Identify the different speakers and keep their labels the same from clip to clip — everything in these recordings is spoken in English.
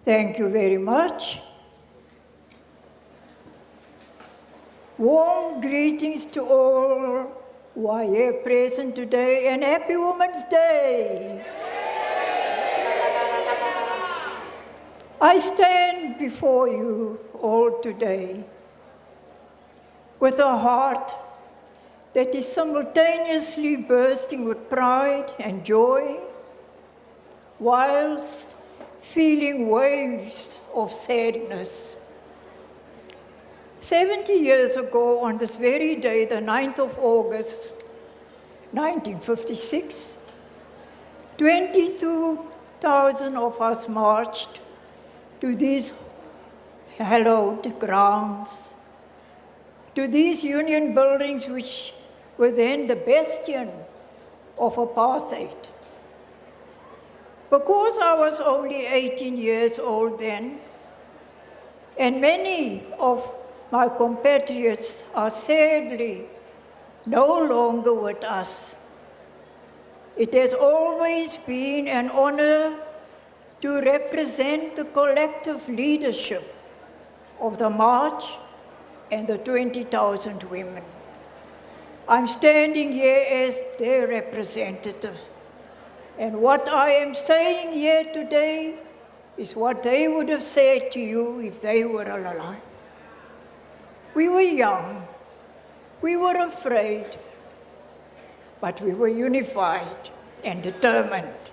Speaker 1: Thank you very much. Warm greetings to all who are here present today, and happy Women's Day. I stand before you all today with a heart that is simultaneously bursting with pride and joy, whilst feeling waves of sadness. 70 years ago, on this very day, the 9th of August, 1956, 22,000 of us marched to these hallowed grounds, to these union buildings which were then the bastion of apartheid. Because I was only 18 years old then, and many of my compatriots are sadly no longer with us, it has always been an honor to represent the collective leadership of the march and the 20,000 women. I'm standing here as their representative. And what I am saying here today is what they would have said to you if they were alive. We were young, we were afraid, but we were unified and determined.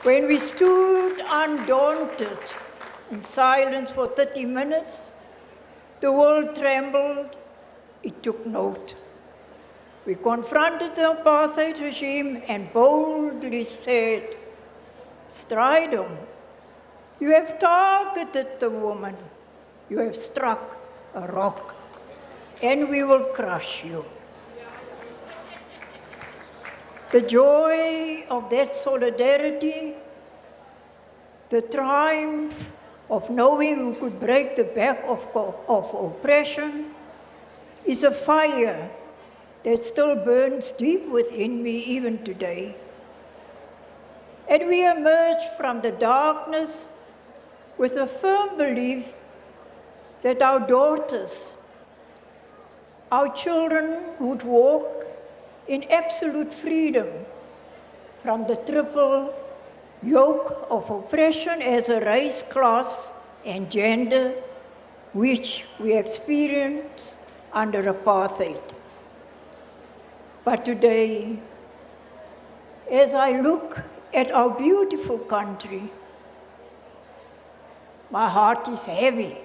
Speaker 1: When we stood undaunted in silence for 30 minutes, the world trembled, it took note. We confronted the apartheid regime and boldly said, "Stridum, you have targeted the woman, you have struck a rock, and we will crush you." The joy of that solidarity, the triumph of knowing we could break the back of oppression, is a fire that still burns deep within me even today. And we emerge from the darkness with a firm belief that our daughters, our children would walk in absolute freedom from the triple yoke of oppression as a race, class, and gender, which we experienced under apartheid. But today, as I look at our beautiful country, my heart is heavy.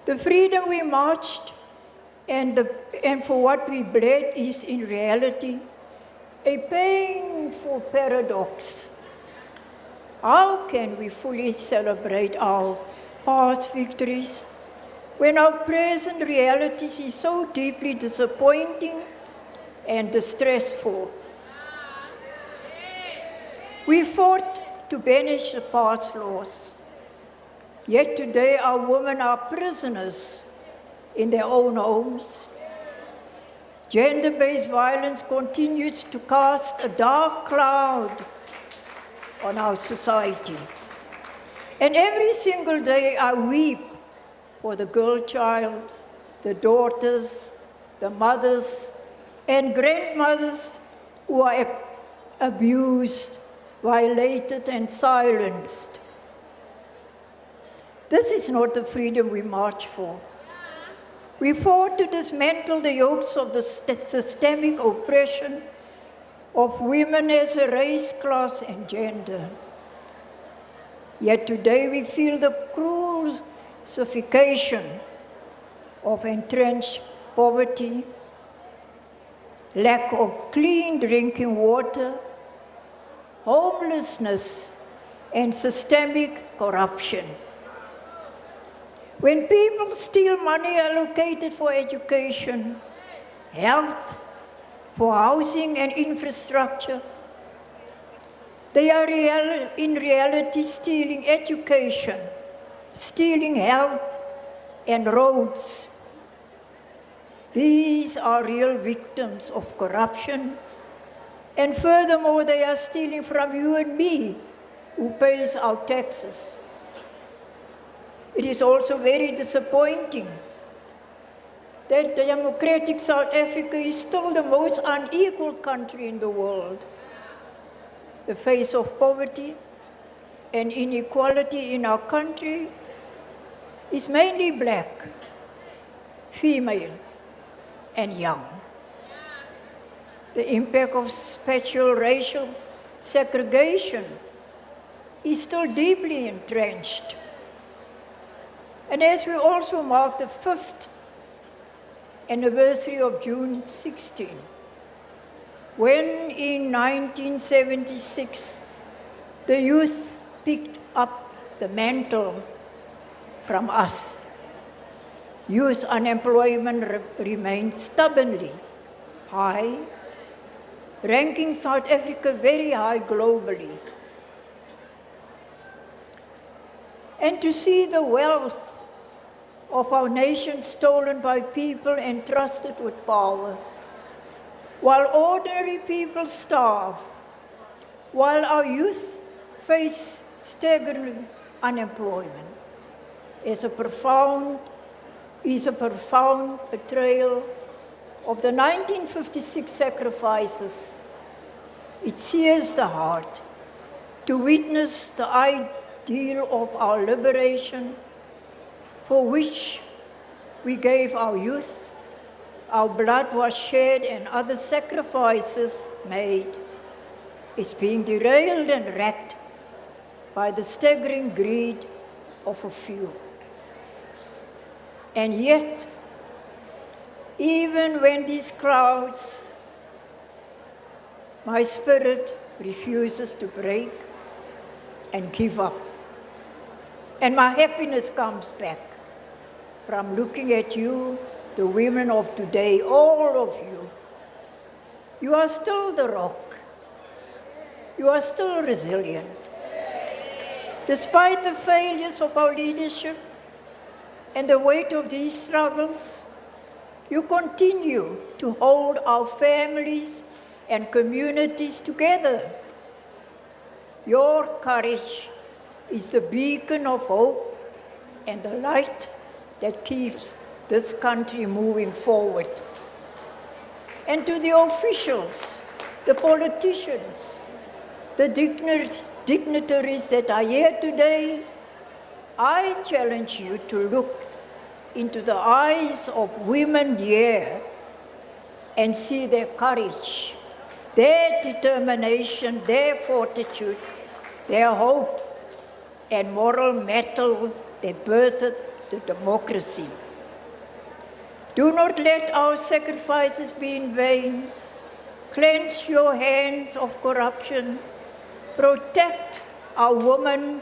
Speaker 1: The freedom we marched and for what we bled is in reality a painful paradox. How can we fully celebrate our past victories when our present realities is so deeply disappointing and distressful? We fought to banish the past laws, yet today our women are prisoners in their own homes. Gender-based violence continues to cast a dark cloud on our society. And every single day I weep for the girl child, the daughters, the mothers, and grandmothers who are abused, violated, and silenced. This is not the freedom we march for. We fought to dismantle the yokes of the systemic oppression of women as a race, class, and gender. Yet today we feel the cruel suffocation of entrenched poverty, lack of clean drinking water, homelessness, and systemic corruption. When people steal money allocated for education, health, for housing and infrastructure, they are in reality stealing education, stealing health and roads. These are real victims of corruption, and furthermore, they are stealing from you and me, who pays our taxes. It is also very disappointing that the democratic South Africa is still the most unequal country in the world. The face of poverty and inequality in our country is mainly black, female, and young. The impact of spatial racial segregation is still deeply entrenched. And as we also mark the 5th anniversary of June 16, when in 1976 the youth picked up the mantle from us, youth unemployment remained stubbornly high, ranking South Africa very high globally. And to see the wealth of our nation stolen by people entrusted with power, while ordinary people starve, while our youth face staggering unemployment, is a profound betrayal of the 1956 sacrifices. It sears the heart to witness the ideal of our liberation, for which we gave our youth, our blood was shed and other sacrifices made, is being derailed and wrecked by the staggering greed of a few. And yet, even when these clouds, my spirit refuses to break and give up. And my happiness comes back from looking at you, the women of today, all of you. You are still the rock. You are still resilient. Despite the failures of our leadership and the weight of these struggles, you continue to hold our families and communities together. Your courage is the beacon of hope and the light that keeps this country moving forward. And to the officials, the politicians, the dignitaries that are here today, I challenge you to look into the eyes of women here and see their courage, their determination, their fortitude, their hope, and moral mettle that birthed the democracy. Do not let our sacrifices be in vain. Cleanse your hands of corruption. Protect our women.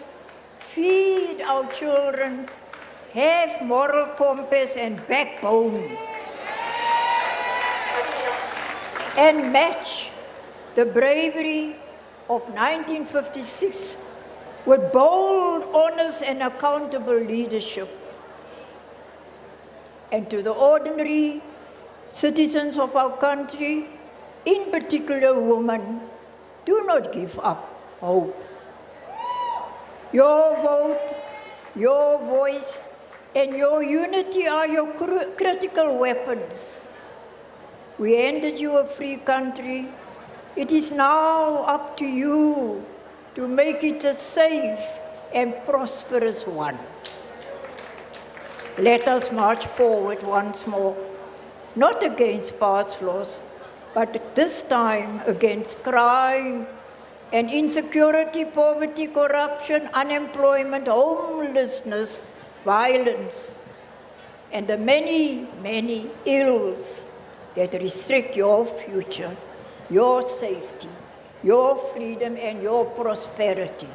Speaker 1: Feed our children. Have moral compass and backbone. And match the bravery of 1956 with bold, honest, and accountable leadership. And to the ordinary citizens of our country, in particular women, do not give up hope. Your vote, your voice, and your unity are your critical weapons. We handed you a free country. It is now up to you to make it a safe and prosperous one. Let us march forward once more, not against past laws, but this time against crime and insecurity, poverty, corruption, unemployment, homelessness, violence, and the many, many ills that restrict your future, your safety, your freedom, and your prosperity.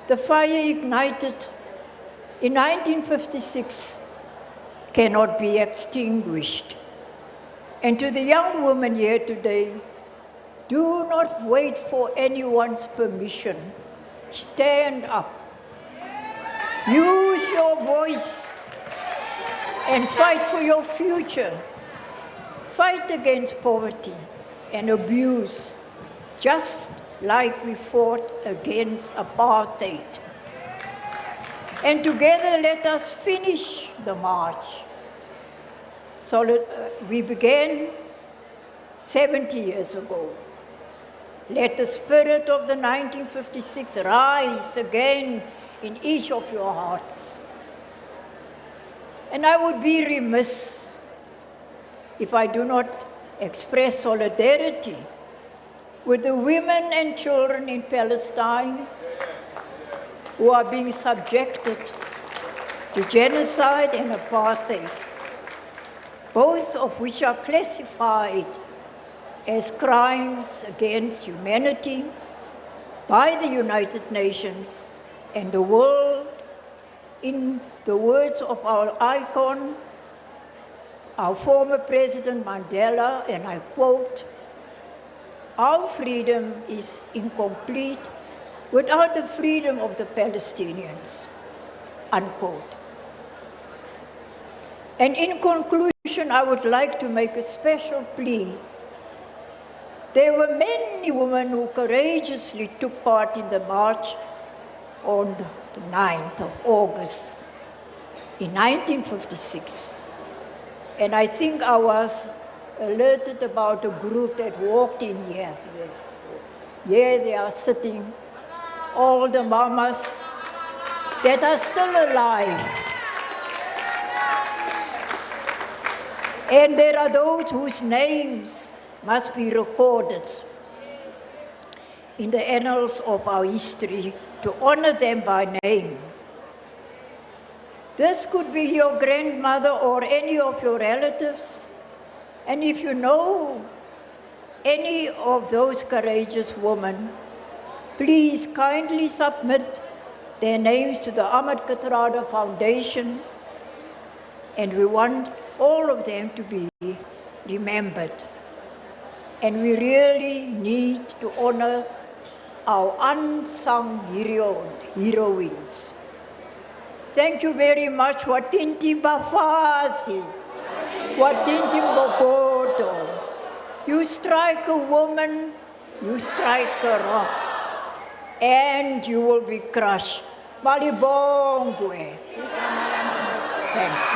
Speaker 1: The fire ignited in 1956 cannot be extinguished. And to the young women here today, do not wait for anyone's permission. Stand up. Use your voice and fight for your future. Fight against poverty and abuse. just like we fought against apartheid. And together let us finish the march. So we began 70 years ago. Let the spirit of the 1956 rise again in each of your hearts. And I would be remiss if I do not express solidarity with the women and children in Palestine who are being subjected to genocide and apartheid, both of which are classified as crimes against humanity by the United Nations and the world. In the words of our icon, our former President Mandela, and I quote, "Our freedom is incomplete without the freedom of the Palestinians," unquote. And in conclusion, I would like to make a special plea. There were many women who courageously took part in the march on the 9th of August in 1956. And I think I was alerted about a group that walked in here. Here they are sitting, all the mamas that are still alive. And there are those whose names must be recorded in the annals of our history to honor them by name. This could be your grandmother or any of your relatives. And if you know any of those courageous women, please kindly submit their names to the Ahmed Kathrada Foundation, and we want all of them to be remembered. And we really need to honor our unsung heroines. Thank you very much. Watinti Bafasi, Watinti Bokoto. You strike a woman, you strike a rock, and you will be crushed. Balibongwe. Thank you.